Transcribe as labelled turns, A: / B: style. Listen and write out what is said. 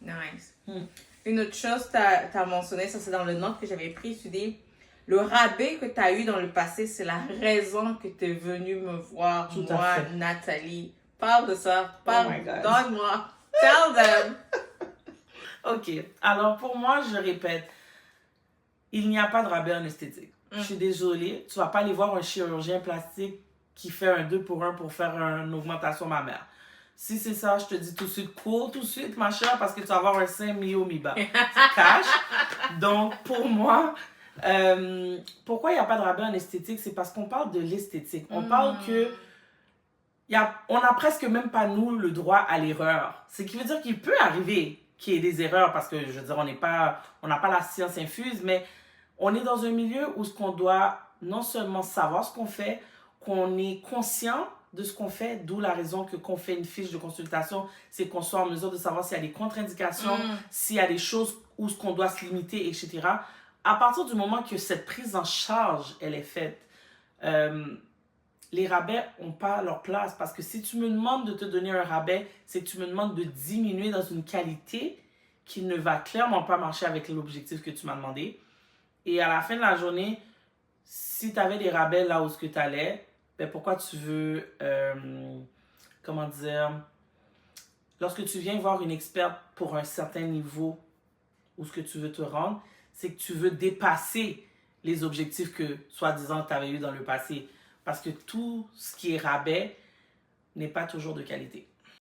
A: Nice.
B: Hmm.
A: Une autre chose, tu as mentionné, ça c'est dans le note que j'avais pris, tu dis, le rabais que tu as eu dans le passé, c'est la raison que tu es venue me voir,
B: Tout à
A: moi,
B: fait.
A: Nathalie. Parle de ça,
B: Oh my God.
A: donne-moi, tell them.
B: OK. Alors, pour moi, je répète, il n'y a pas de rabais en esthétique. Je suis désolée, tu vas pas aller voir un chirurgien plastique qui fait un 2 pour 1 pour faire une augmentation mammaire. Si c'est ça, je te dis tout de suite, cours tout de suite, ma chère, parce que tu vas avoir un sein mi-haut, mi-bas. Cash. Donc, pour moi, pourquoi il n'y a pas de rabais en esthétique? C'est parce qu'on parle de l'esthétique. On parle que on n'a presque même pas, nous, le droit à l'erreur. Ce qui veut dire qu'il peut arriver qu'il y ait des erreurs parce que, je veux dire, on n'a pas la science infuse, mais on est dans un milieu où ce qu'on doit non seulement savoir ce qu'on fait, qu'on est conscient de ce qu'on fait, d'où la raison que qu'on fait une fiche de consultation, c'est qu'on soit en mesure de savoir s'il y a des contre-indications, s'il y a des choses où ce qu'on doit se limiter, etc. À partir du moment que cette prise en charge, elle est faite, les rabais n'ont pas leur place. Parce que si tu me demandes de te donner un rabais, c'est que tu me demandes de diminuer dans une qualité qui ne va clairement pas marcher avec l'objectif que tu m'as demandé. Et à la fin de la journée, si tu avais des rabais là où tu allais, ben pourquoi tu veux, comment dire, lorsque tu viens voir une experte pour un certain niveau où ce que tu veux te rendre, c'est que tu veux dépasser les objectifs que, soi-disant, tu avais eu dans le passé. Parce que tout ce qui est rabais n'est pas toujours de qualité.